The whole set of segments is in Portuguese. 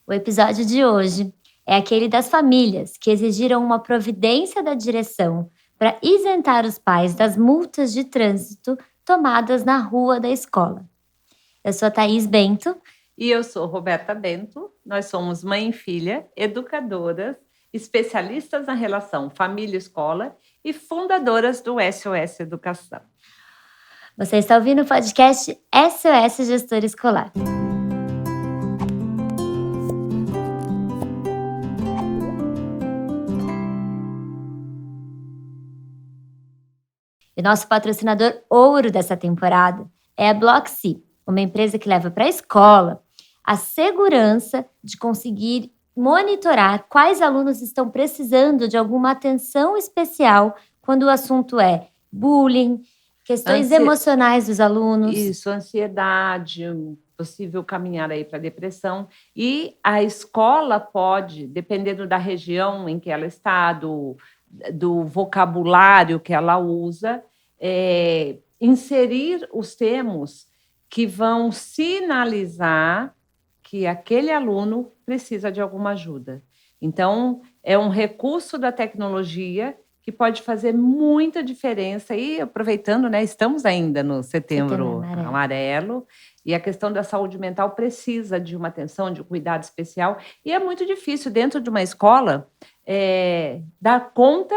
O episódio de hoje é aquele das famílias que exigiram uma providência da direção para isentar os pais das multas de trânsito tomadas na rua da escola. Eu sou a Thaís Bento. E eu sou Roberta Bento, nós somos mãe e filha, educadoras, especialistas na relação família-escola e fundadoras do SOS Educação. Você está ouvindo o podcast SOS Gestor Escolar. E nosso patrocinador ouro dessa temporada é a Blocksy, uma empresa que leva para a escola a segurança de conseguir monitorar quais alunos estão precisando de alguma atenção especial quando o assunto é bullying, questões emocionais dos alunos. Isso, ansiedade, possível caminhar aí para depressão. E a escola pode, dependendo da região em que ela está, do vocabulário que ela usa, inserir os termos que vão sinalizar que aquele aluno precisa de alguma ajuda. Então, é um recurso da tecnologia que pode fazer muita diferença. E aproveitando, né, estamos ainda no Setembro Amarelo, e a questão da saúde mental precisa de uma atenção, de um cuidado especial. E é muito difícil, dentro de uma escola, dar conta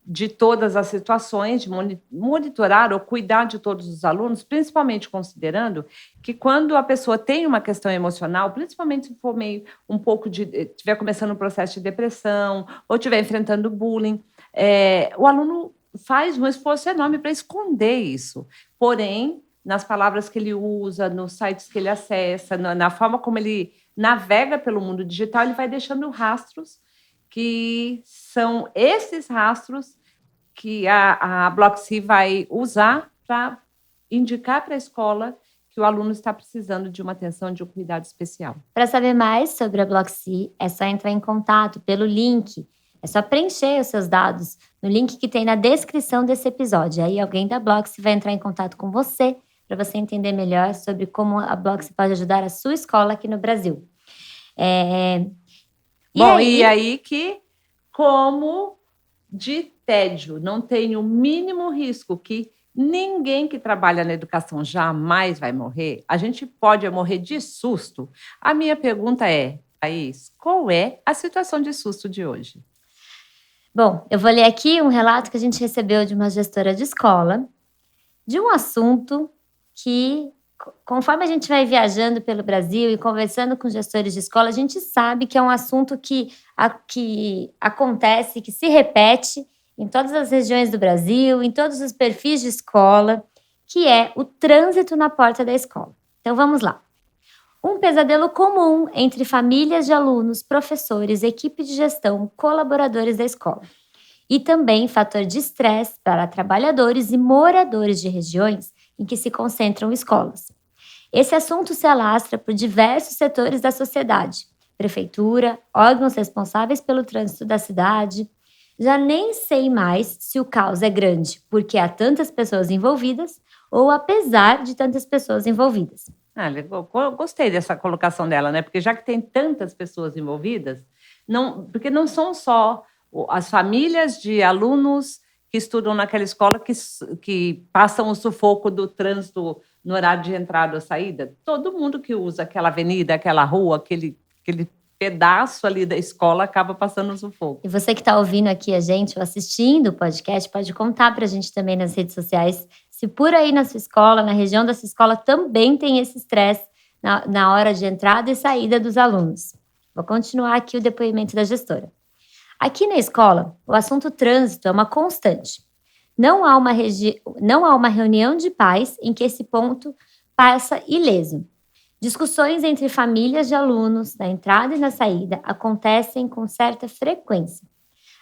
de todas as situações, de monitorar ou cuidar de todos os alunos, principalmente considerando que quando a pessoa tem uma questão emocional, principalmente se for meio estiver começando um processo de depressão ou estiver enfrentando bullying, o aluno faz um esforço enorme para esconder isso. Porém, nas palavras que ele usa, nos sites que ele acessa, na forma como ele navega pelo mundo digital, ele vai deixando rastros que são esses rastros que a Blocksy vai usar para indicar para a escola que o aluno está precisando de uma atenção, de um cuidado especial. Para saber mais sobre a Blocksy, é só entrar em contato pelo link. É só preencher os seus dados no link que tem na descrição desse episódio. Aí alguém da Blocksy vai entrar em contato com você para você entender melhor sobre como a Blocksy pode ajudar a sua escola aqui no Brasil. E aí que, como de tédio, não tem o mínimo risco, que ninguém que trabalha na educação jamais vai morrer, a gente pode morrer de susto. A minha pergunta é, Thaís, qual é a situação de susto de hoje? Bom, eu vou ler aqui um relato que a gente recebeu de uma gestora de escola, de um assunto que, conforme a gente vai viajando pelo Brasil e conversando com gestores de escola, a gente sabe que é um assunto que acontece, que se repete em todas as regiões do Brasil, em todos os perfis de escola, que é o trânsito na porta da escola. Então vamos lá. Um pesadelo comum entre famílias de alunos, professores, equipe de gestão, colaboradores da escola. E também fator de estresse para trabalhadores e moradores de regiões em que se concentram escolas. Esse assunto se alastra por diversos setores da sociedade, prefeitura, órgãos responsáveis pelo trânsito da cidade. Já nem sei mais se o caos é grande porque há tantas pessoas envolvidas ou apesar de tantas pessoas envolvidas. Gostei dessa colocação dela, né? Porque já que tem tantas pessoas envolvidas, porque não são só as famílias de alunos que estudam naquela escola que passam o sufoco do trânsito no horário de entrada ou saída. Todo mundo que usa aquela avenida, aquela rua, aquele pedaço ali da escola acaba passando o sufoco. E você que está ouvindo aqui a gente ou assistindo o podcast, pode contar para a gente também nas redes sociais se por aí na sua escola, na região da sua escola, também tem esse estresse na hora de entrada e saída dos alunos. Vou continuar aqui o depoimento da gestora. Aqui na escola, o assunto trânsito é uma constante. Não há uma reunião de pais em que esse ponto passa ileso. Discussões entre famílias de alunos, na entrada e na saída, acontecem com certa frequência.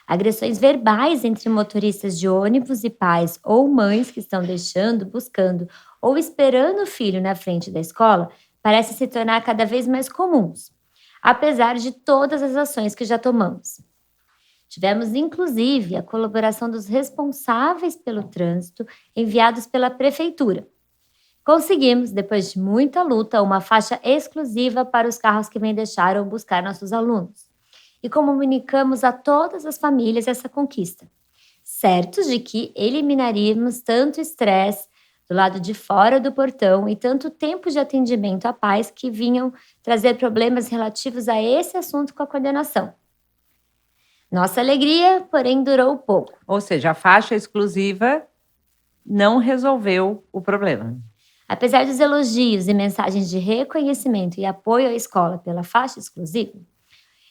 Agressões verbais entre motoristas de ônibus e pais ou mães que estão deixando, buscando ou esperando o filho na frente da escola parecem se tornar cada vez mais comuns, apesar de todas as ações que já tomamos. Tivemos, inclusive, a colaboração dos responsáveis pelo trânsito enviados pela prefeitura. Conseguimos, depois de muita luta, uma faixa exclusiva para os carros que vêm deixar ou buscar nossos alunos. E comunicamos a todas as famílias essa conquista, certos de que eliminaríamos tanto estresse do lado de fora do portão e tanto tempo de atendimento a pais que vinham trazer problemas relativos a esse assunto com a coordenação. Nossa alegria, porém, durou pouco. Ou seja, a faixa exclusiva não resolveu o problema. Apesar dos elogios e mensagens de reconhecimento e apoio à escola pela faixa exclusiva,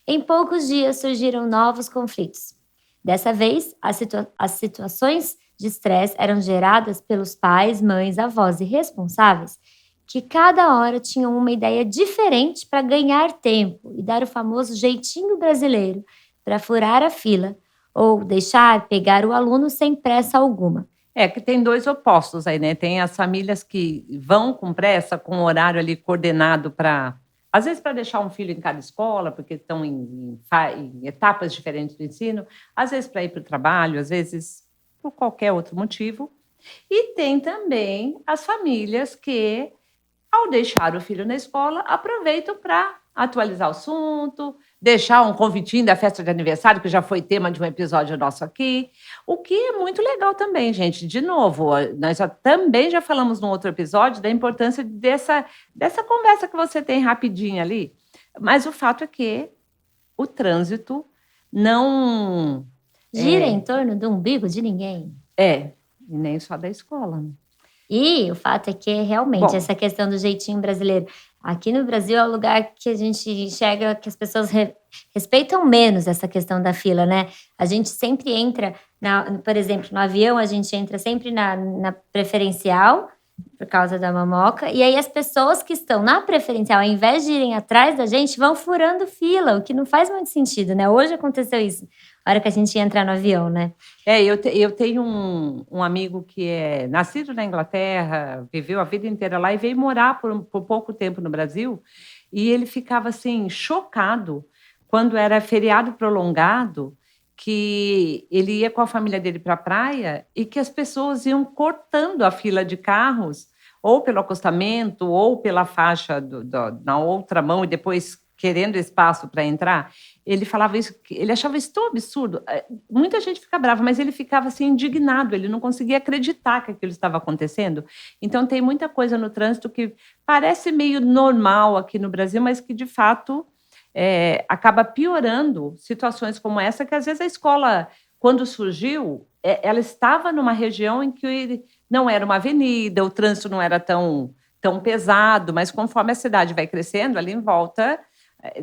em poucos dias surgiram novos conflitos. Dessa vez, as situações de estresse eram geradas pelos pais, mães, avós e responsáveis que cada hora tinham uma ideia diferente para ganhar tempo e dar o famoso jeitinho brasileiro para furar a fila ou deixar pegar o aluno sem pressa alguma. É que tem dois opostos aí, né? Tem as famílias que vão com pressa, com o horário ali coordenado para, às vezes, para deixar um filho em cada escola, porque estão em etapas diferentes do ensino, às vezes para ir para o trabalho, às vezes por qualquer outro motivo. E tem também as famílias que, ao deixar o filho na escola, aproveitam para atualizar o assunto, deixar um convitinho da festa de aniversário, que já foi tema de um episódio nosso aqui, o que é muito legal também, gente. De novo, nós também já falamos num outro episódio da importância dessa conversa que você tem rapidinho ali, mas o fato é que o trânsito não... Gira em torno do umbigo de ninguém. E nem só da escola, né? E o fato é que realmente essa questão do jeitinho brasileiro. Aqui no Brasil é o lugar que a gente enxerga que as pessoas respeitam menos essa questão da fila, né? A gente sempre entra, por exemplo, no avião, a gente entra sempre na preferencial, por causa da mamoca, e aí as pessoas que estão na preferencial, ao invés de irem atrás da gente, vão furando fila, o que não faz muito sentido, né? Hoje aconteceu isso, na hora que a gente ia entrar no avião, né? Eu tenho um amigo que é nascido na Inglaterra, viveu a vida inteira lá e veio morar por pouco tempo no Brasil, e ele ficava, assim, chocado quando era feriado prolongado, que ele ia com a família dele para a praia e que as pessoas iam cortando a fila de carros, ou pelo acostamento, ou pela faixa na outra mão, e depois querendo espaço para entrar. Ele falava isso, ele achava isso tão absurdo. Muita gente fica brava, mas ele ficava assim indignado, ele não conseguia acreditar que aquilo estava acontecendo. Então tem muita coisa no trânsito que parece meio normal aqui no Brasil, mas que de fato acaba piorando situações como essa, que às vezes a escola, quando surgiu, ela estava numa região em que não era uma avenida, o trânsito não era tão pesado, mas conforme a cidade vai crescendo, ali em volta,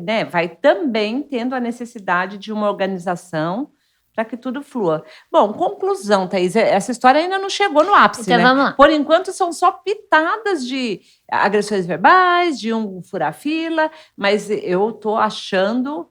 né, vai também tendo a necessidade de uma organização para que tudo flua. Bom, conclusão, Thaís, essa história ainda não chegou no ápice, então, né? Vamos lá. Por enquanto, são só pitadas de agressões verbais, de um fura-fila, mas eu estou achando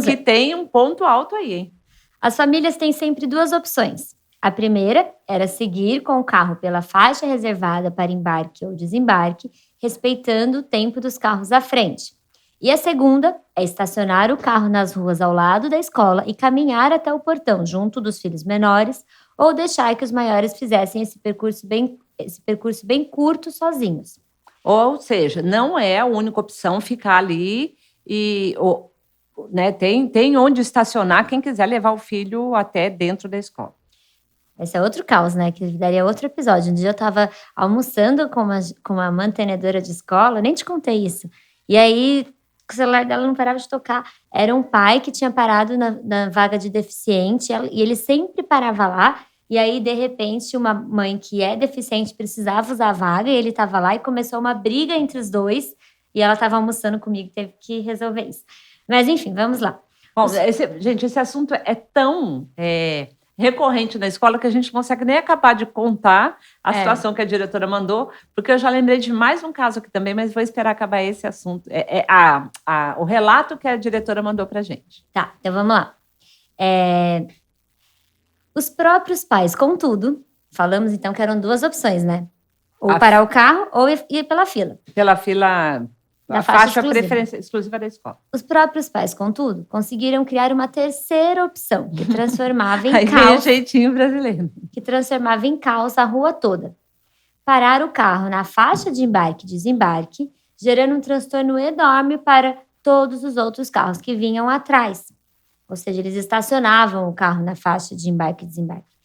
que tem um ponto alto aí, hein? As famílias têm sempre duas opções. A primeira era seguir com o carro pela faixa reservada para embarque ou desembarque, respeitando o tempo dos carros à frente. E a segunda é estacionar o carro nas ruas ao lado da escola e caminhar até o portão junto dos filhos menores, ou deixar que os maiores fizessem esse percurso bem curto sozinhos. Ou seja, não é a única opção ficar ali né, tem onde estacionar quem quiser levar o filho até dentro da escola. Esse é outro caos, né? Que daria outro episódio. Um dia eu estava almoçando com uma mantenedora de escola, nem te contei isso. E aí o celular dela não parava de tocar. Era um pai que tinha parado na vaga de deficiente e ele sempre parava lá. E aí, de repente, uma mãe que é deficiente precisava usar a vaga e ele estava lá e começou uma briga entre os dois. E ela estava almoçando comigo, teve que resolver isso. Mas, enfim, vamos lá. Bom, esse assunto é tão recorrente na escola que a gente não consegue nem acabar de contar a situação que a diretora mandou, porque eu já lembrei de mais um caso aqui também, mas vou esperar acabar esse assunto. O relato que a diretora mandou pra gente. Tá, então vamos lá. Os próprios pais, contudo, falamos então que eram duas opções, né? Ou parar o carro ou ir pela fila. Pela fila... Da a faixa exclusiva. exclusiva da escola. Os próprios pais, contudo, conseguiram criar uma terceira opção, que transformava em Aí caos. vem o jeitinho brasileiro. Que transformava em caos a rua toda. parar o carro na faixa de embarque e desembarque, gerando um transtorno enorme para todos os outros carros que vinham atrás. Ou seja, eles estacionavam o carro na faixa de embarque e desembarque,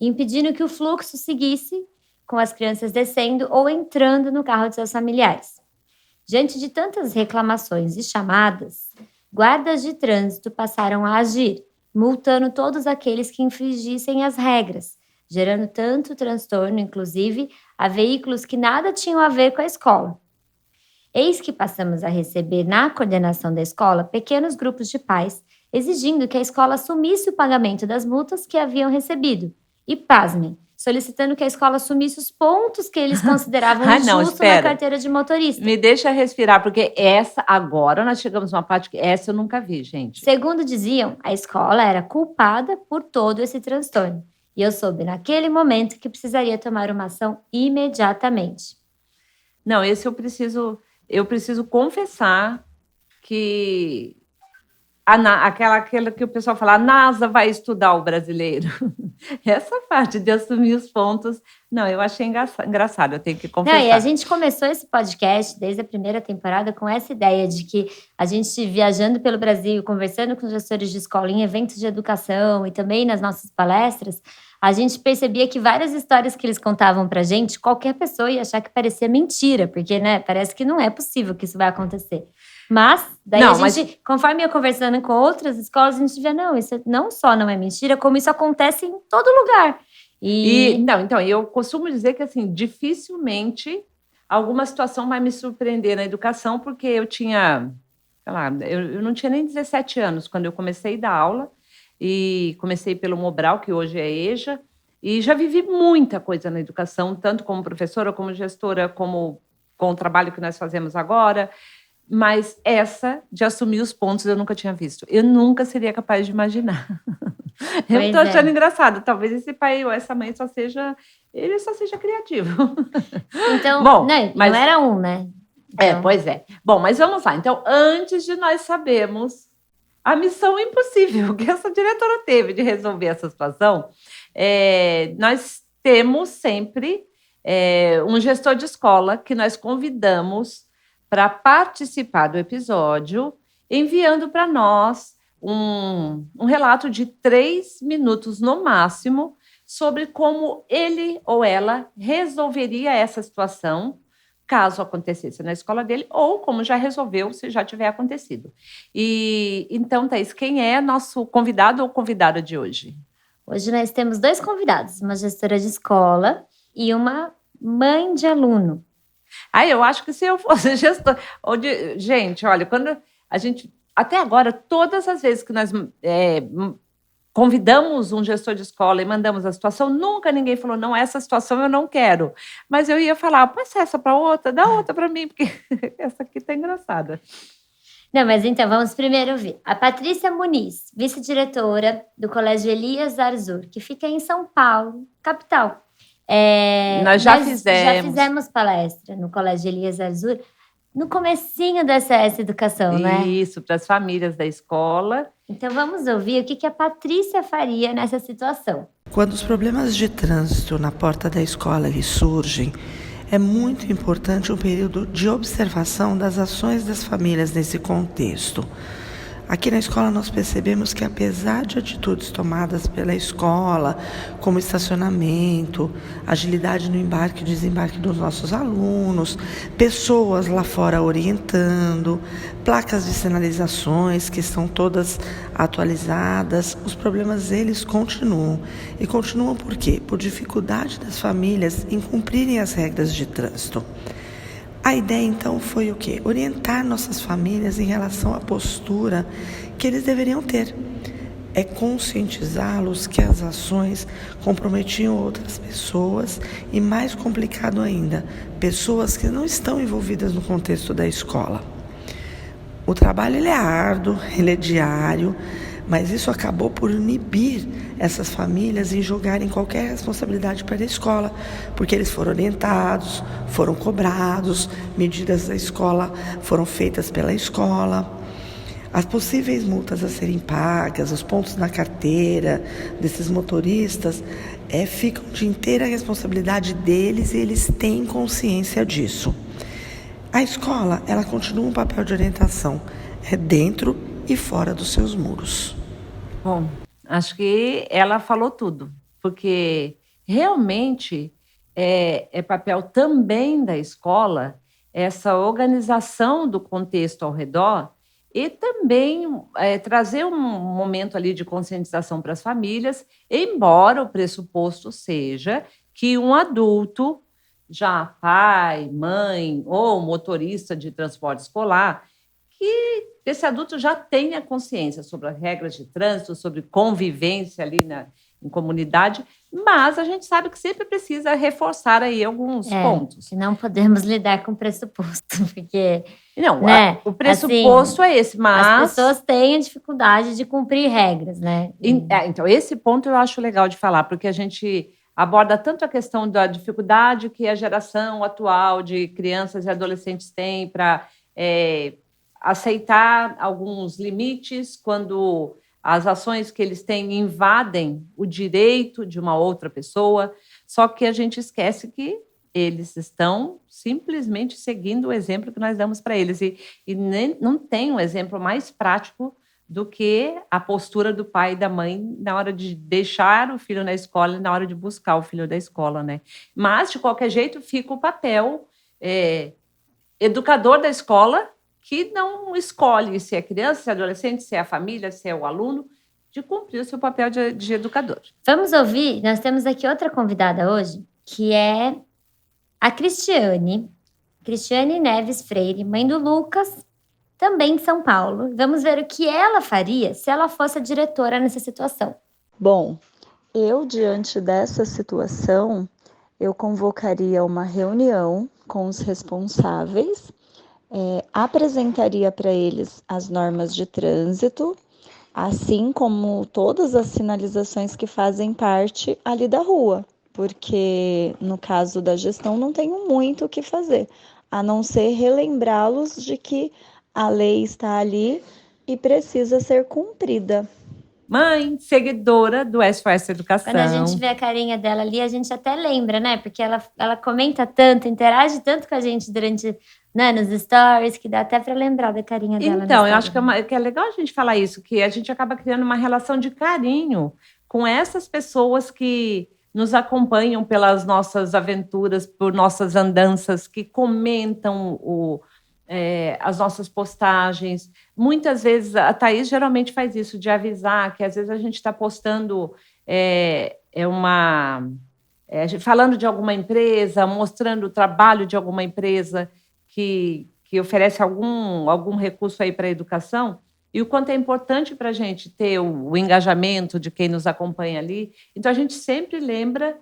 impedindo que o fluxo seguisse com as crianças descendo ou entrando no carro de seus familiares. Diante de tantas reclamações e chamadas, guardas de trânsito passaram a agir, multando todos aqueles que infringissem as regras, gerando tanto transtorno, inclusive, a veículos que nada tinham a ver com a escola. Eis que passamos a receber na coordenação da escola pequenos grupos de pais exigindo que a escola assumisse o pagamento das multas que haviam recebido. E, pasmem, solicitando que a escola assumisse os pontos que eles consideravam injustos na carteira de motorista. Me deixa respirar, porque agora nós chegamos numa parte que essa eu nunca vi, gente. Segundo diziam, a escola era culpada por todo esse transtorno. E eu soube naquele momento que precisaria tomar uma ação imediatamente. Não, esse eu preciso confessar que aquela que o pessoal fala, a NASA vai estudar o brasileiro. Essa parte de assumir os pontos, não, eu achei engraçado, eu tenho que confessar. Não, e a gente começou esse podcast desde a primeira temporada com essa ideia de que a gente viajando pelo Brasil, conversando com gestores de escola em eventos de educação e também nas nossas palestras, a gente percebia que várias histórias que eles contavam pra gente, qualquer pessoa ia achar que parecia mentira, porque, né, parece que não é possível que isso vai acontecer. Mas, daí conforme ia conversando com outras escolas, a gente via, não, isso não só não é mentira, como isso acontece em todo lugar. Então, eu costumo dizer que, assim, dificilmente alguma situação vai me surpreender na educação, porque eu tinha, sei lá, eu não tinha nem 17 anos quando eu comecei a dar aula, e comecei pelo Mobral, que hoje é EJA, e já vivi muita coisa na educação, tanto como professora, como gestora, como com o trabalho que nós fazemos agora. Mas essa de assumir os pontos eu nunca tinha visto. Eu nunca seria capaz de imaginar. Eu estou achando engraçado. Talvez esse pai ou essa mãe só seja criativo. Então, bom, não era um, né? Então... pois é. Bom, mas vamos lá. Então, antes de nós sabermos a missão impossível que essa diretora teve de resolver essa situação, nós temos sempre um gestor de escola que nós convidamos para participar do episódio, enviando para nós um relato de 3 minutos no máximo sobre como ele ou ela resolveria essa situação, caso acontecesse na escola dele, ou como já resolveu, se já tiver acontecido. E então, Thaís, quem é nosso convidado ou convidada de hoje? Hoje nós temos 2 convidados, uma gestora de escola e uma mãe de aluno. Eu acho que se eu fosse gestora... Gente, olha, quando a gente... Até agora, todas as vezes que nós convidamos um gestor de escola e mandamos a situação, nunca ninguém falou, não, essa situação eu não quero. Mas eu ia falar, passa essa para outra, dá outra para mim, porque essa aqui tá engraçada. Não, mas então, vamos primeiro ouvir. A Patrícia Muniz, vice-diretora do Colégio Elias Arzur, que fica em São Paulo, capital. Nós já fizemos palestra no Colégio Elias Arzur, no comecinho da SS Educação, né? Isso, para as famílias da escola. Então vamos ouvir o que a Patrícia faria nessa situação. Quando os problemas de trânsito na porta da escola lhe surgem, é muito importante um período de observação das ações das famílias nesse contexto. Aqui na escola nós percebemos que, apesar de atitudes tomadas pela escola, como estacionamento, agilidade no embarque e desembarque dos nossos alunos, pessoas lá fora orientando, placas de sinalizações que estão todas atualizadas, os problemas eles continuam. E continuam por quê? Por dificuldade das famílias em cumprirem as regras de trânsito. A ideia, então, foi o quê? Orientar nossas famílias em relação à postura que eles deveriam ter. É conscientizá-los que as ações comprometiam outras pessoas e, mais complicado ainda, pessoas que não estão envolvidas no contexto da escola. O trabalho ele é árduo, ele é diário, mas isso acabou por inibir essas famílias em jogarem qualquer responsabilidade para a escola, porque eles foram orientados, foram cobrados, medidas da escola foram feitas pela escola. As possíveis multas a serem pagas, os pontos na carteira desses motoristas ficam de inteira responsabilidade deles e eles têm consciência disso. A escola, ela continua um papel de orientação dentro e fora dos seus muros. Bom, acho que ela falou tudo, porque realmente é papel também da escola essa organização do contexto ao redor e também trazer um momento ali de conscientização para as famílias, embora o pressuposto seja que um adulto, já pai, mãe ou motorista de transporte escolar, que esse adulto já tenha consciência sobre as regras de trânsito, sobre convivência ali em comunidade, mas a gente sabe que sempre precisa reforçar aí alguns pontos. Que não podemos lidar com o pressuposto, porque... Não, né, o pressuposto é esse, mas... As pessoas têm a dificuldade de cumprir regras, né? Então, esse ponto eu acho legal de falar, porque a gente aborda tanto a questão da dificuldade que a geração atual de crianças e adolescentes tem para aceitar alguns limites quando as ações que eles têm invadem o direito de uma outra pessoa, só que a gente esquece que eles estão simplesmente seguindo o exemplo que nós damos para eles. E não tem um exemplo mais prático do que a postura do pai e da mãe na hora de deixar o filho na escola e na hora de buscar o filho da escola, né? Mas, de qualquer jeito, fica o papel educador da escola, que não escolhe se é criança, se é adolescente, se é a família, se é o aluno, de cumprir o seu papel de educador. Vamos ouvir, nós temos aqui outra convidada hoje, que é a Cristiane Neves Freire, mãe do Lucas, também de São Paulo. Vamos ver o que ela faria se ela fosse a diretora nessa situação. Bom, eu, diante dessa situação, eu convocaria uma reunião com os responsáveis, apresentaria para eles as normas de trânsito, assim como todas as sinalizações que fazem parte ali da rua, porque no caso da gestão não tenho muito o que fazer, a não ser relembrá-los de que a lei está ali e precisa ser cumprida. Mãe, seguidora do SOS Educação. Quando a gente vê a carinha dela ali, a gente até lembra, né? Porque ela comenta tanto, interage tanto com a gente durante, né, nos stories, que dá até para lembrar da carinha dela. Então, eu acho que é legal a gente falar isso, que a gente acaba criando uma relação de carinho com essas pessoas que nos acompanham pelas nossas aventuras, por nossas andanças, que comentam as nossas postagens. Muitas vezes, a Thaís geralmente faz isso, de avisar que às vezes a gente está postando falando de alguma empresa, mostrando o trabalho de alguma empresa que oferece algum recurso aí para a educação, e o quanto é importante para a gente ter o engajamento de quem nos acompanha ali. Então, a gente sempre lembra,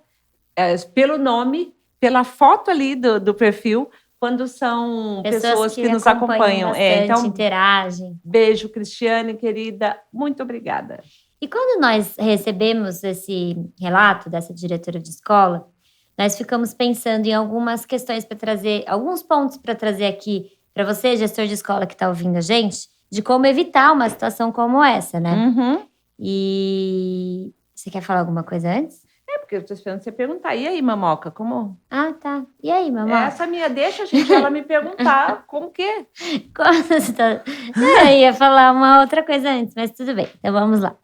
pelo nome, pela foto ali do perfil, quando são pessoas que nos acompanham. Bastante, então, interagem. Beijo, Cristiane, querida. Muito obrigada. E quando nós recebemos esse relato dessa diretora de escola, nós ficamos pensando em algumas questões para trazer, alguns pontos para trazer aqui para você, gestor de escola que está ouvindo a gente, de como evitar uma situação como essa, né? Uhum. E você quer falar alguma coisa antes? Porque eu estou esperando você perguntar. E aí, Mamoca, como... Ah, tá. E aí, Mamoca? Essa minha deixa, gente, ela me perguntar como que... Eu ia falar uma outra coisa antes, mas tudo bem. Então, vamos lá.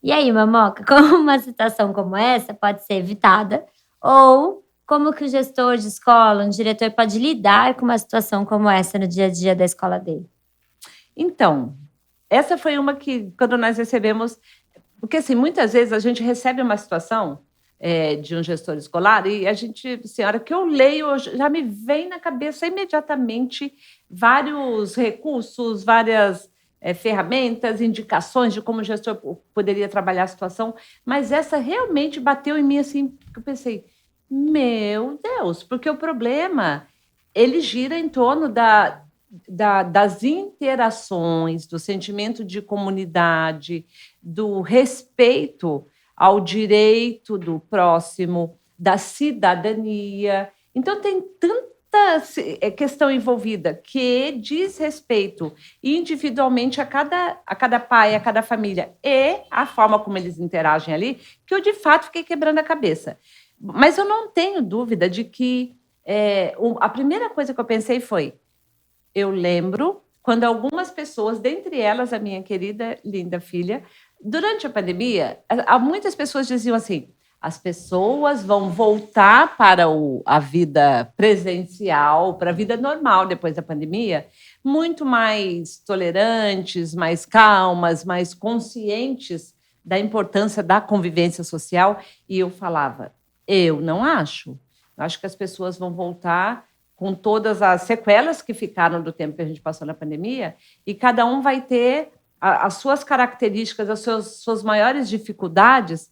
E aí, Mamoca, como uma situação como essa pode ser evitada? Ou como que o gestor de escola, um diretor, pode lidar com uma situação como essa no dia a dia da escola dele? Então, essa foi uma que, quando nós recebemos... Porque, assim, muitas vezes a gente recebe uma situação de um gestor escolar e a gente, assim, a hora que eu leio, já me vem na cabeça imediatamente vários recursos, várias ferramentas, indicações de como o gestor poderia trabalhar a situação, mas essa realmente bateu em mim, assim, que eu pensei, meu Deus, porque o problema, ele gira em torno das interações, do sentimento de comunidade, do respeito ao direito do próximo, da cidadania. Então, tem questão envolvida que diz respeito individualmente a cada pai, a cada família e a forma como eles interagem ali, que eu de fato fiquei quebrando a cabeça. Mas eu não tenho dúvida de que a primeira coisa que eu pensei foi, eu lembro quando algumas pessoas, dentre elas a minha querida, linda filha, durante a pandemia, muitas pessoas diziam assim, as pessoas vão voltar para a vida presencial, para a vida normal depois da pandemia, muito mais tolerantes, mais calmas, mais conscientes da importância da convivência social. E eu falava, eu não acho. Acho que as pessoas vão voltar com todas as sequelas que ficaram do tempo que a gente passou na pandemia, e cada um vai ter as suas características, as suas maiores dificuldades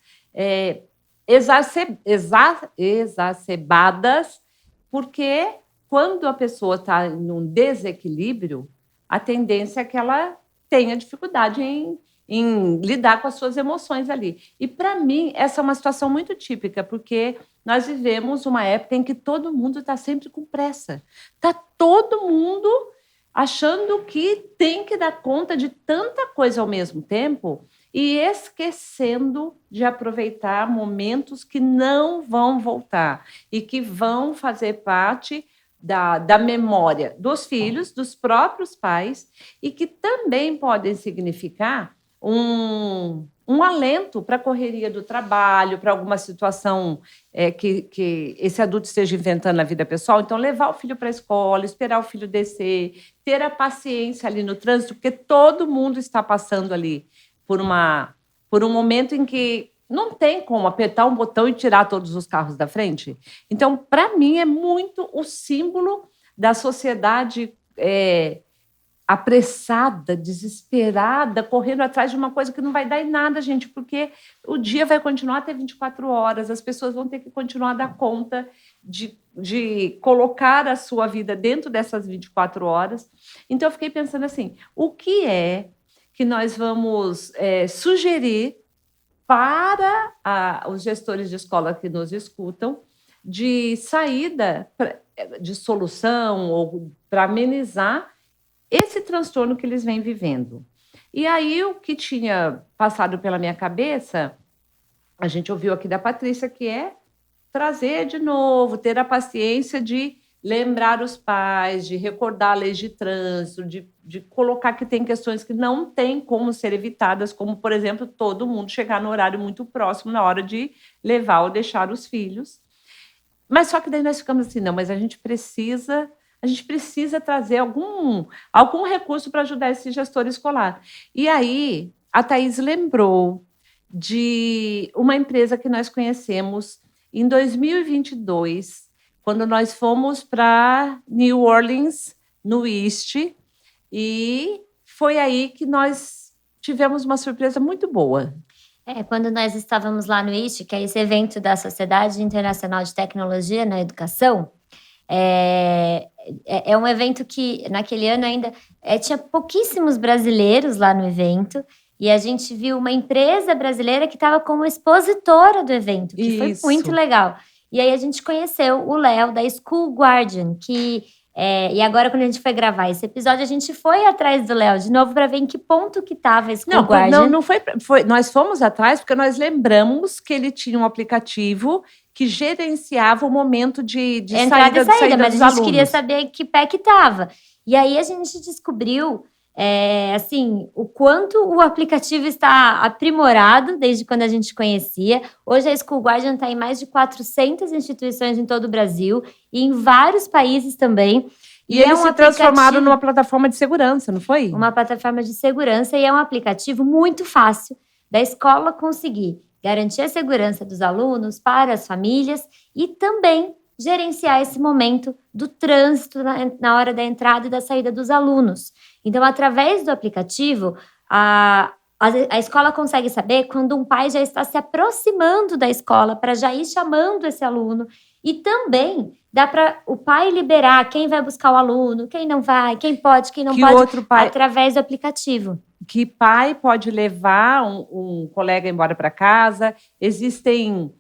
exacerbadas, porque quando a pessoa está em um desequilíbrio, a tendência é que ela tenha dificuldade em lidar com as suas emoções ali. E, para mim, essa é uma situação muito típica, porque nós vivemos uma época em que todo mundo está sempre com pressa. Está todo mundo achando que tem que dar conta de tanta coisa ao mesmo tempo e esquecendo de aproveitar momentos que não vão voltar e que vão fazer parte da memória dos filhos, dos próprios pais, e que também podem significar um alento para a correria do trabalho, para alguma situação que esse adulto esteja inventando na vida pessoal. Então, levar o filho para a escola, esperar o filho descer, ter a paciência ali no trânsito, porque todo mundo está passando ali por um momento em que não tem como apertar um botão e tirar todos os carros da frente. Então, para mim, é muito o símbolo da sociedade apressada, desesperada, correndo atrás de uma coisa que não vai dar em nada, gente, porque o dia vai continuar a ter 24 horas, as pessoas vão ter que continuar a dar conta de colocar a sua vida dentro dessas 24 horas. Então, eu fiquei pensando assim, o que é que nós vamos sugerir para os gestores de escola que nos escutam de saída, de solução ou para amenizar esse transtorno que eles vêm vivendo. E aí, o que tinha passado pela minha cabeça, a gente ouviu aqui da Patrícia, que é trazer de novo, ter a paciência de lembrar os pais, de recordar leis de trânsito, de colocar que tem questões que não tem como ser evitadas, como, por exemplo, todo mundo chegar no horário muito próximo na hora de levar ou deixar os filhos. Mas só que daí nós ficamos assim, não, mas a gente precisa trazer algum recurso para ajudar esse gestor escolar. E aí, a Thaís lembrou de uma empresa que nós conhecemos em 2022, quando nós fomos para New Orleans, no East, e foi aí que nós tivemos uma surpresa muito boa. Quando nós estávamos lá no East, que é esse evento da Sociedade Internacional de Tecnologia na Educação, é um evento que, naquele ano ainda, tinha pouquíssimos brasileiros lá no evento, e a gente viu uma empresa brasileira que estava como expositora do evento, que foi muito legal. E aí a gente conheceu o Léo, da School Guardian, e agora, quando a gente foi gravar esse episódio, a gente foi atrás do Léo de novo para ver em que ponto que estava a School Guardian. Não foi. Nós fomos atrás porque nós lembramos que ele tinha um aplicativo que gerenciava o momento de entrada e saída, mas a gente alunos. queria saber que pé que estava. E aí a gente descobriu o quanto o aplicativo está aprimorado desde quando a gente conhecia. Hoje a School Guardian está em mais de 400 instituições em todo o Brasil e em vários países também. E eles se transformaram numa plataforma de segurança, não foi? Uma plataforma de segurança, e é um aplicativo muito fácil da escola conseguir garantir a segurança dos alunos para as famílias e também gerenciar esse momento do trânsito na hora da entrada e da saída dos alunos. Então, através do aplicativo, a escola consegue saber quando um pai já está se aproximando da escola para já ir chamando esse aluno. E também dá para o pai liberar quem vai buscar o aluno, quem não vai, quem pode, quem não pode, outro pai, através do aplicativo. Que pai pode levar um colega embora para casa. Existem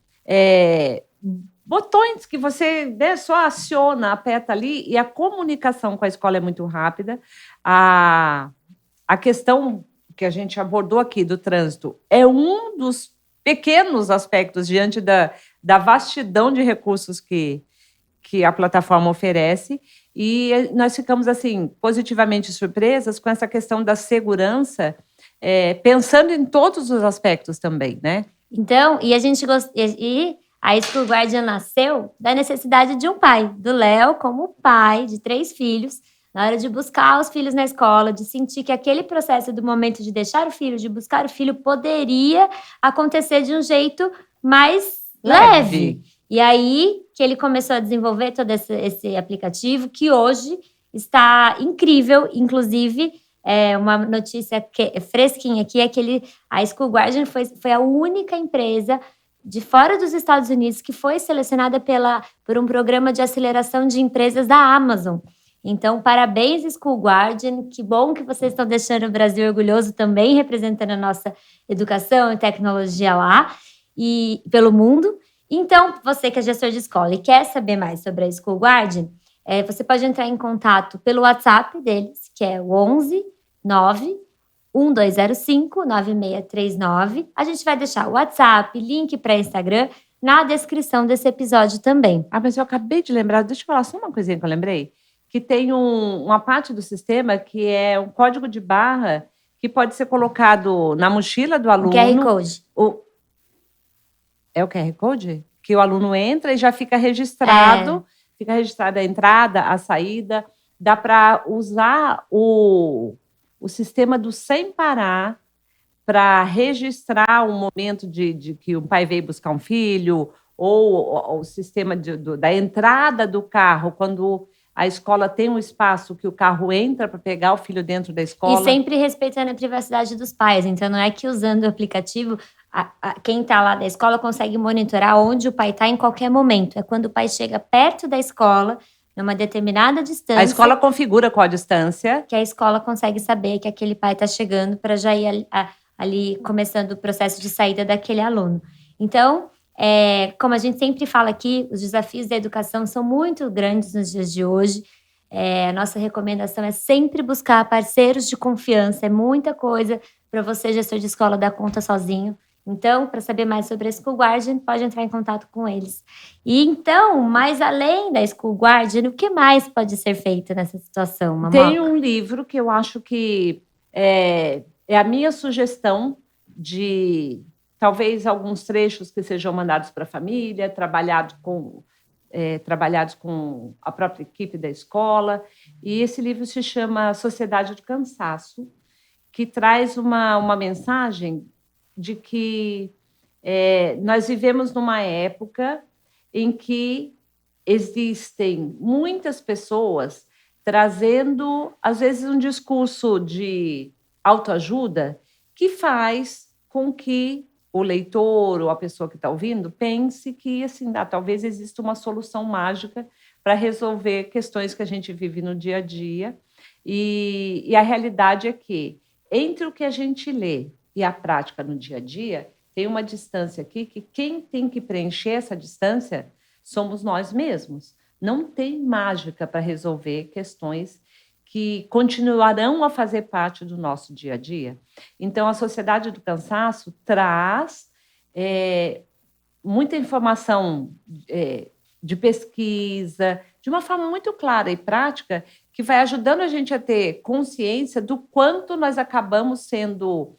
botões que você, né, só aciona, aperta ali, e a comunicação com a escola é muito rápida. A questão que a gente abordou aqui do trânsito é um dos pequenos aspectos diante da vastidão de recursos que a plataforma oferece, e nós ficamos assim positivamente surpresas com essa questão da segurança, pensando em todos os aspectos também, né? Então, e a School Guardian nasceu da necessidade de um pai, do Léo como pai de 3 filhos, na hora de buscar os filhos na escola, de sentir que aquele processo do momento de deixar o filho, de buscar o filho, poderia acontecer de um jeito mais leve. E aí que ele começou a desenvolver todo esse aplicativo, que hoje está incrível. Inclusive, uma notícia fresquinha aqui é que a School Guardian foi a única empresa de fora dos Estados Unidos que foi selecionada por um programa de aceleração de empresas da Amazon. Então, parabéns, School Guardian. Que bom que vocês estão deixando o Brasil orgulhoso também, representando a nossa educação e tecnologia lá e pelo mundo. Então, você que é gestor de escola e quer saber mais sobre a School Guardian, você pode entrar em contato pelo WhatsApp deles, que é o 11 9 1205 9639. A gente vai deixar o WhatsApp, link para Instagram na descrição desse episódio também. Mas eu acabei de lembrar, deixa eu falar só uma coisinha que eu lembrei, que tem uma parte do sistema que é um código de barra que pode ser colocado na mochila do aluno. O QR Code. É o QR Code? Que o aluno entra e já fica registrado. Fica registrada a entrada, a saída. Dá para usar o sistema do Sem Parar para registrar o momento de que o pai veio buscar um filho, ou o sistema da entrada do carro, quando a escola tem um espaço que o carro entra para pegar o filho dentro da escola. E sempre respeitando a privacidade dos pais. Então, não é que usando o aplicativo, quem está lá da escola consegue monitorar onde o pai está em qualquer momento. É quando o pai chega perto da escola, numa determinada distância. A escola configura qual a distância. Que a escola consegue saber que aquele pai está chegando para já ir ali começando o processo de saída daquele aluno. Então, como a gente sempre fala aqui, os desafios da educação são muito grandes nos dias de hoje. A nossa recomendação é sempre buscar parceiros de confiança. É muita coisa para você, gestor de escola, dar conta sozinho. Então, para saber mais sobre a School Guardian, pode entrar em contato com eles. E então, mais além da School Guardian, o que mais pode ser feito nessa situação, Mamoca? Tem um livro que eu acho que é a minha sugestão de talvez alguns trechos que sejam mandados para a família, trabalhados com a própria equipe da escola. E esse livro se chama Sociedade do Cansaço, que traz uma mensagem de que nós vivemos numa época em que existem muitas pessoas trazendo, às vezes, um discurso de autoajuda que faz com que o leitor ou a pessoa que está ouvindo pense que assim, talvez exista uma solução mágica para resolver questões que a gente vive no dia a dia. E a realidade é que, entre o que a gente lê e a prática no dia a dia, tem uma distância aqui que quem tem que preencher essa distância somos nós mesmos. Não tem mágica para resolver questões que continuarão a fazer parte do nosso dia a dia. Então, a Sociedade do Cansaço traz muita informação de pesquisa, de uma forma muito clara e prática, que vai ajudando a gente a ter consciência do quanto nós acabamos sendo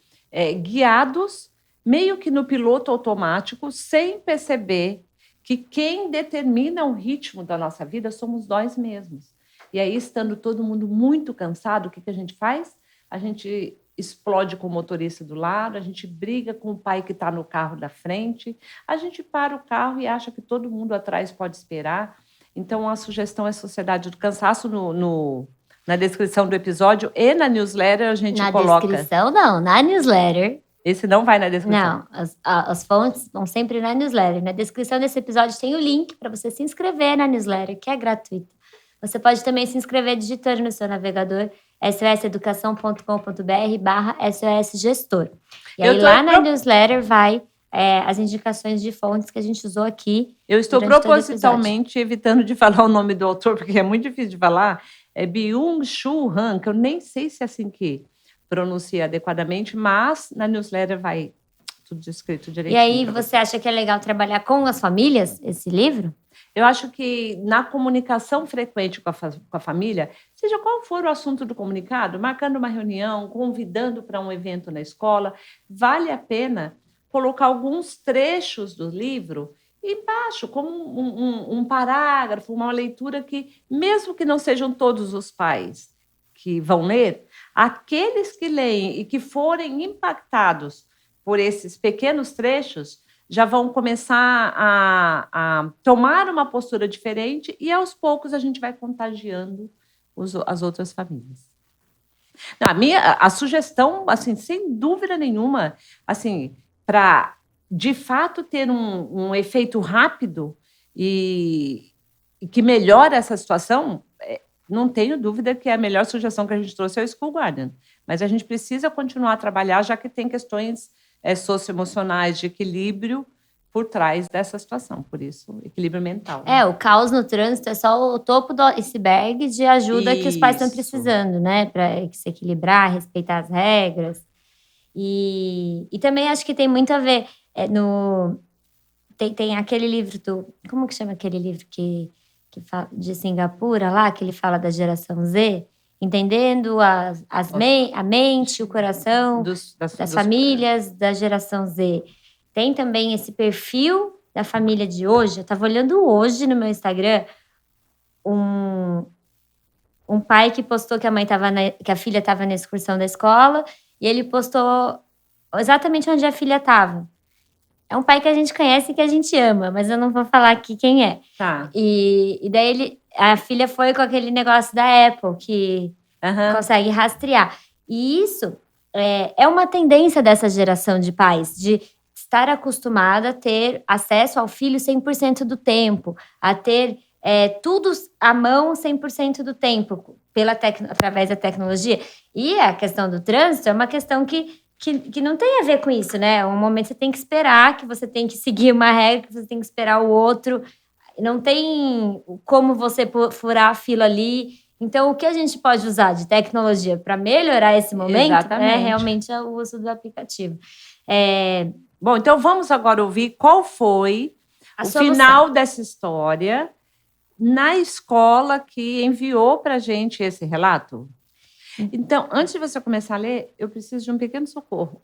guiados, meio que no piloto automático, sem perceber que quem determina o ritmo da nossa vida somos nós mesmos. E aí, estando todo mundo muito cansado, o que a gente faz? A gente explode com o motorista do lado, a gente briga com o pai que está no carro da frente, a gente para o carro e acha que todo mundo atrás pode esperar. Então, a sugestão é Sociedade do Cansaço. Na descrição do episódio e na newsletter a gente coloca. Na descrição não, na newsletter. Esse não vai na descrição. Não, as fontes vão sempre na newsletter. Na descrição desse episódio tem o link para você se inscrever na newsletter, que é gratuita. Você pode também se inscrever digitando no seu navegador soseducação.com.br/SOSgestor. E aí lá na newsletter vai as indicações de fontes que a gente usou aqui. Eu estou durante todo o propositalmente evitando de falar o nome do autor, porque é muito difícil de falar. É Byung-Chul Han, que eu nem sei se é assim que pronuncia adequadamente, mas na newsletter vai tudo descrito E direitinho. aí, você acha que é legal trabalhar com as famílias esse livro? Eu acho que na comunicação frequente com a família, seja qual for o assunto do comunicado, marcando uma reunião, convidando para um evento na escola, vale a pena colocar alguns trechos do livro embaixo, como um parágrafo, uma leitura que, mesmo que não sejam todos os pais que vão ler, aqueles que leem e que forem impactados por esses pequenos trechos já vão começar a tomar uma postura diferente e, aos poucos, a gente vai contagiando as outras famílias. A sugestão, assim, sem dúvida nenhuma, assim, para, de fato, ter um efeito rápido e que melhora essa situação, não tenho dúvida que a melhor sugestão que a gente trouxe é o School Garden. Mas a gente precisa continuar a trabalhar, já que tem questões socioemocionais de equilíbrio por trás dessa situação, por isso, equilíbrio mental. Né? O caos no trânsito é só o topo do iceberg de ajuda que os pais estão precisando, né? Para se equilibrar, respeitar as regras. E também acho que tem muito a ver tem aquele livro como que chama aquele livro que fala de Singapura lá, que ele fala da geração Z, entendendo a mente, o coração das famílias da geração Z. Tem também esse perfil da família de hoje. Eu estava olhando hoje no meu Instagram um pai que postou que que a filha estava na excursão da escola e ele postou exatamente onde a filha estava. É um pai que a gente conhece e que a gente ama, mas eu não vou falar aqui quem é. Tá. E daí a filha foi com aquele negócio da Apple que consegue rastrear. E isso é uma tendência dessa geração de pais, de estar acostumada a ter acesso ao filho 100% do tempo, a ter tudo à mão 100% do tempo, através da tecnologia. E a questão do trânsito é uma questão que não tem a ver com isso, né? Um momento você tem que esperar, que você tem que seguir uma regra, que você tem que esperar o outro. Não tem como você furar a fila ali. Então, o que a gente pode usar de tecnologia para melhorar esse momento realmente é o uso do aplicativo. Bom, então vamos agora ouvir qual foi o final dessa história na escola que enviou para a gente esse relato. Então, antes de você começar a ler, eu preciso de um pequeno socorro.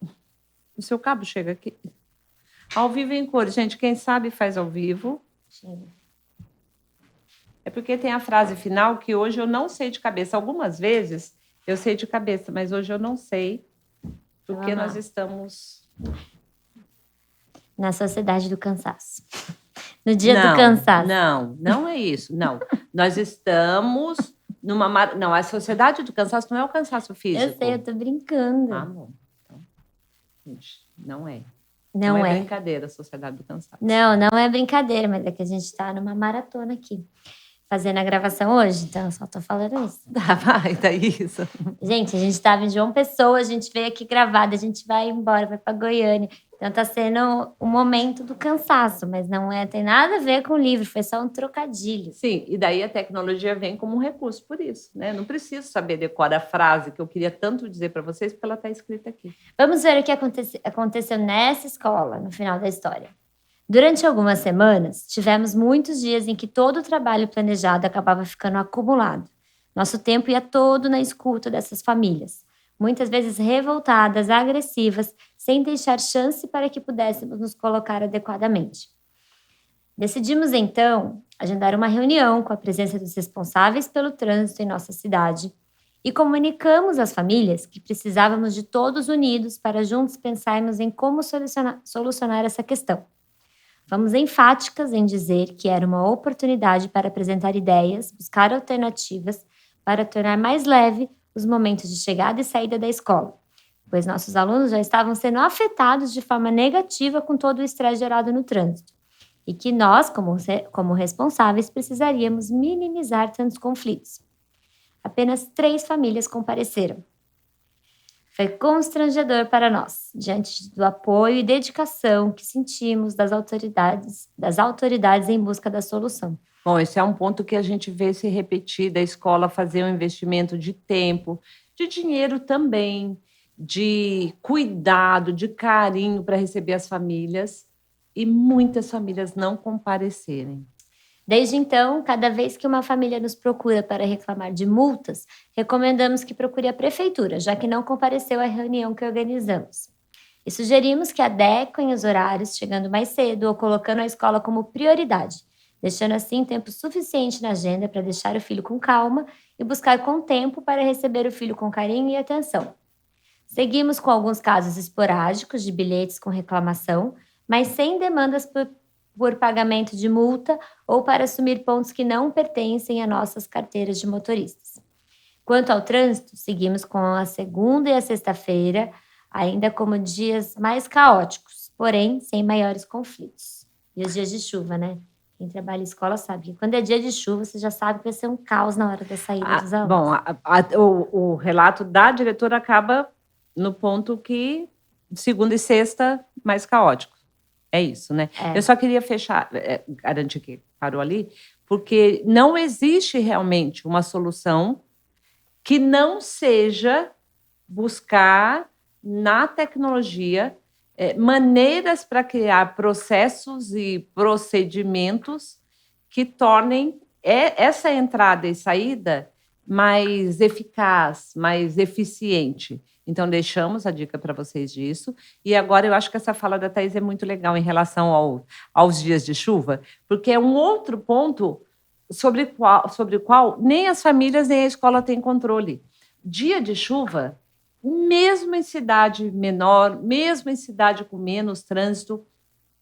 O seu cabo chega aqui. Ao vivo em cores. Gente, quem sabe faz ao vivo. Chega. É porque tem a frase final que hoje eu não sei de cabeça. Algumas vezes eu sei de cabeça, mas hoje eu não sei, porque nós estamos na sociedade do cansaço. No dia do cansaço. Não é isso. Não. Nós estamos Não, a sociedade do cansaço não é o cansaço físico. Eu sei, eu tô brincando. Ah, bom. Então, gente, não é. Não é brincadeira a sociedade do cansaço. Não é brincadeira, mas é que a gente tá numa maratona aqui. Fazendo a gravação hoje, então eu só tô falando isso. Vai, tá isso. Gente, a gente tava em João Pessoa, a gente veio aqui gravada, a gente vai embora, vai pra Goiânia. Então tá sendo o momento do cansaço, mas não tem nada a ver com o livro, foi só um trocadilho. Sim, e daí a tecnologia vem como um recurso por isso, né? Não preciso saber decorar a frase que eu queria tanto dizer para vocês, porque ela tá escrita aqui. Vamos ver o que aconteceu nessa escola, no final da história. Durante algumas semanas, tivemos muitos dias em que todo o trabalho planejado acabava ficando acumulado. Nosso tempo ia todo na escuta dessas famílias, muitas vezes revoltadas, agressivas, sem deixar chance para que pudéssemos nos colocar adequadamente. Decidimos, então, agendar uma reunião com a presença dos responsáveis pelo trânsito em nossa cidade e comunicamos às famílias que precisávamos de todos unidos para juntos pensarmos em como solucionar essa questão. Fomos enfáticas em dizer que era uma oportunidade para apresentar ideias, buscar alternativas para tornar mais leve os momentos de chegada e saída da escola, pois nossos alunos já estavam sendo afetados de forma negativa com todo o estresse gerado no trânsito, e que nós, como responsáveis, precisaríamos minimizar tantos conflitos. Apenas 3 famílias compareceram. Foi constrangedor para nós, diante do apoio e dedicação que sentimos das autoridades em busca da solução. Bom, esse é um ponto que a gente vê se repetir, da escola fazer um investimento de tempo, de dinheiro também, de cuidado, de carinho para receber as famílias, e muitas famílias não comparecerem. Desde então, cada vez que uma família nos procura para reclamar de multas, recomendamos que procure a prefeitura, já que não compareceu à reunião que organizamos. E sugerimos que adequem os horários, chegando mais cedo ou colocando a escola como prioridade, deixando assim tempo suficiente na agenda para deixar o filho com calma e buscar com tempo para receber o filho com carinho e atenção. Seguimos com alguns casos esporádicos de bilhetes com reclamação, mas sem demandas por pagamento de multa ou para assumir pontos que não pertencem a nossas carteiras de motoristas. Quanto ao trânsito, seguimos com a segunda e a sexta-feira, ainda como dias mais caóticos, porém sem maiores conflitos. E os dias de chuva, né? Quem trabalha em escola sabe que quando é dia de chuva, você já sabe que vai ser um caos na hora da saída dos alunos. Bom, o relato da diretora acaba no ponto que segunda e sexta mais caótico. É isso, né? É. Eu só queria fechar, garantir que parou ali, porque não existe realmente uma solução que não seja buscar na tecnologia maneiras para criar processos e procedimentos que tornem essa entrada e saída mais eficaz, mais eficiente. Então, deixamos a dica para vocês disso. E agora eu acho que essa fala da Thaís é muito legal em relação aos dias de chuva, porque é um outro ponto sobre o qual nem as famílias nem a escola têm controle. Dia de chuva, mesmo em cidade menor, mesmo em cidade com menos trânsito,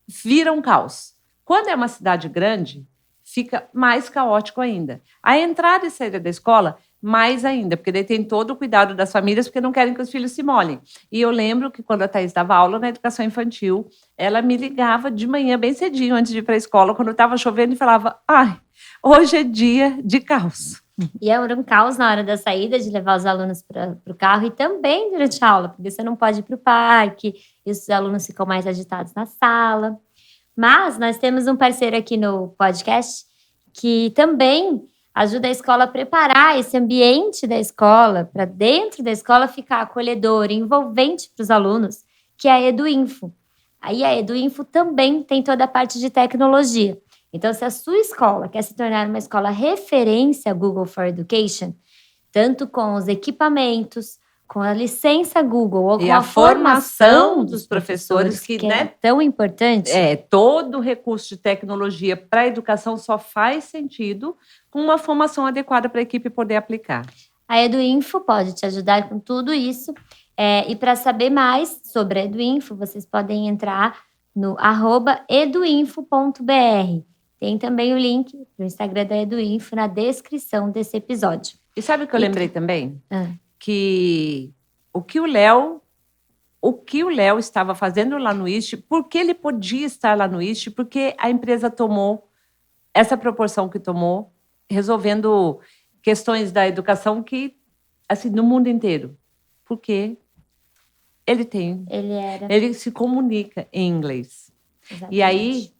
vira um caos. Quando é uma cidade grande, fica mais caótico ainda. A entrada e saída da escola, mais ainda, porque daí tem todo o cuidado das famílias, porque não querem que os filhos se molhem. E eu lembro que quando a Thaís dava aula na educação infantil, ela me ligava de manhã, bem cedinho, antes de ir para a escola, quando estava chovendo, e falava: ai, hoje é dia de caos. E era um caos na hora da saída, de levar os alunos para o carro, e também durante a aula, porque você não pode ir para o parque, e os alunos ficam mais agitados na sala. Mas nós temos um parceiro aqui no podcast que também ajuda a escola a preparar esse ambiente da escola, para dentro da escola ficar acolhedor, envolvente para os alunos, que é a EduInfo. Aí a EduInfo também tem toda a parte de tecnologia. Então, se a sua escola quer se tornar uma escola referência Google for Education, tanto com os equipamentos, com a licença Google ou com a formação dos professores, que é tão importante. Todo o recurso de tecnologia para a educação só faz sentido com uma formação adequada para a equipe poder aplicar. A EduInfo pode te ajudar com tudo isso. E para saber mais sobre a EduInfo, vocês podem entrar no @eduinfo.br. Tem também o link para o Instagram da EduInfo na descrição desse episódio. E sabe o que eu lembrei também? Que o que o Léo estava fazendo lá no IST, porque ele podia estar lá no IST, porque a empresa tomou essa proporção que tomou, resolvendo questões da educação que, assim, no mundo inteiro. Porque ele se comunica em inglês. Exatamente. E aí,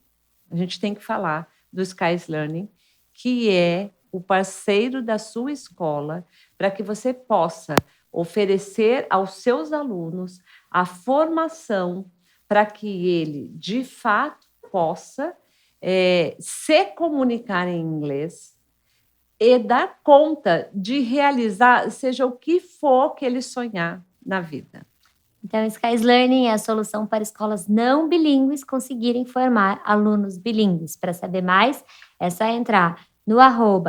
a gente tem que falar do Skies Learning, que é o parceiro da sua escola, para que você possa oferecer aos seus alunos a formação para que ele, de fato, possa se comunicar em inglês e dar conta de realizar, seja o que for que ele sonhar na vida. Então, Skies Learning é a solução para escolas não bilíngues conseguirem formar alunos bilíngues. Para saber mais, é só entrar no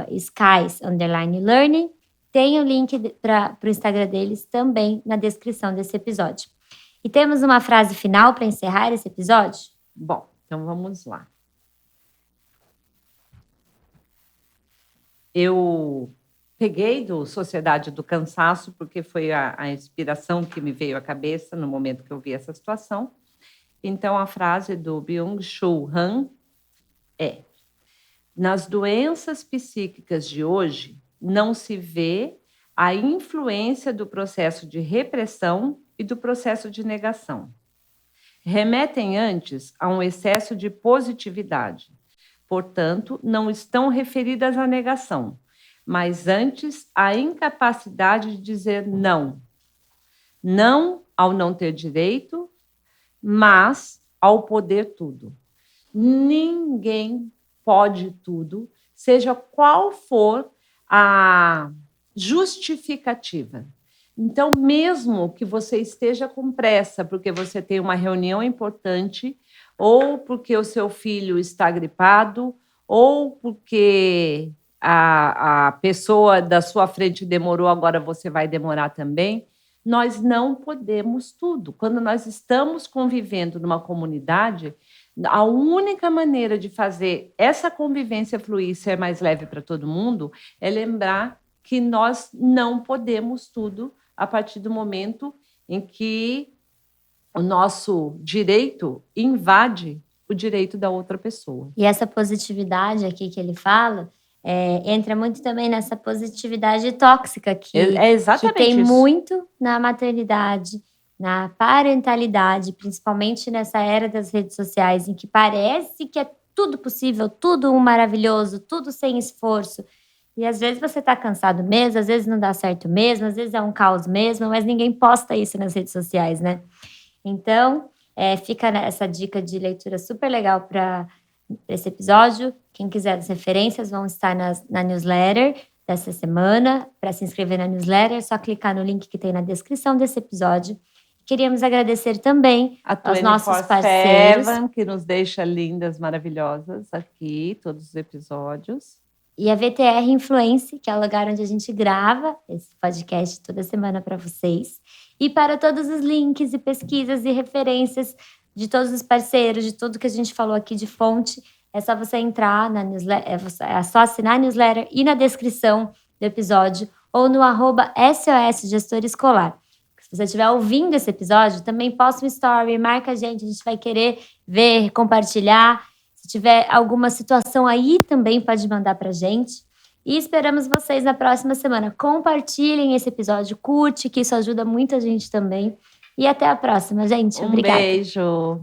@skies_learning. Tem o link para o Instagram deles também na descrição desse episódio. E temos uma frase final para encerrar esse episódio? Bom, então vamos lá. Eu peguei do Sociedade do Cansaço, porque foi a inspiração que me veio à cabeça no momento que eu vi essa situação. Então, a frase do Byung-Chul Han é: nas doenças psíquicas de hoje, não se vê a influência do processo de repressão e do processo de negação. Remetem antes a um excesso de positividade. Portanto, não estão referidas à negação, mas antes à incapacidade de dizer não. Não ao não ter direito, mas ao poder tudo. Ninguém pode tudo, seja qual for a justificativa. Então, mesmo que você esteja com pressa porque você tem uma reunião importante, ou porque o seu filho está gripado, ou porque a pessoa da sua frente demorou, agora você vai demorar também, nós não podemos tudo. Quando nós estamos convivendo numa comunidade, a única maneira de fazer essa convivência fluir e ser mais leve para todo mundo é lembrar que nós não podemos tudo a partir do momento em que o nosso direito invade o direito da outra pessoa. E essa positividade aqui que ele fala entra muito também nessa positividade tóxica que tem isso. muito na maternidade, na parentalidade, principalmente nessa era das redes sociais, em que parece que é tudo possível, tudo maravilhoso, tudo sem esforço. E às vezes você está cansado mesmo, às vezes não dá certo mesmo, às vezes é um caos mesmo, mas ninguém posta isso nas redes sociais, né? Então, fica essa dica de leitura super legal para esse episódio. Quem quiser as referências vão estar na newsletter dessa semana. Para se inscrever na newsletter, é só clicar no link que tem na descrição desse episódio. Queríamos agradecer também aos nossos parceiros. Que nos deixa lindas, maravilhosas aqui, todos os episódios. E a VTR Influence, que é o lugar onde a gente grava esse podcast toda semana para vocês. E para todos os links e pesquisas e referências de todos os parceiros, de tudo que a gente falou aqui de fonte, é só você entrar na newsletter, é só assinar a newsletter e na descrição do episódio ou no @SOS Gestor Escolar. Se você estiver ouvindo esse episódio, também posta um story, marca a gente vai querer ver, compartilhar. Se tiver alguma situação aí, também pode mandar pra gente. E esperamos vocês na próxima semana. Compartilhem esse episódio, curte, que isso ajuda muita gente também. E até a próxima, gente. Obrigada. Beijo.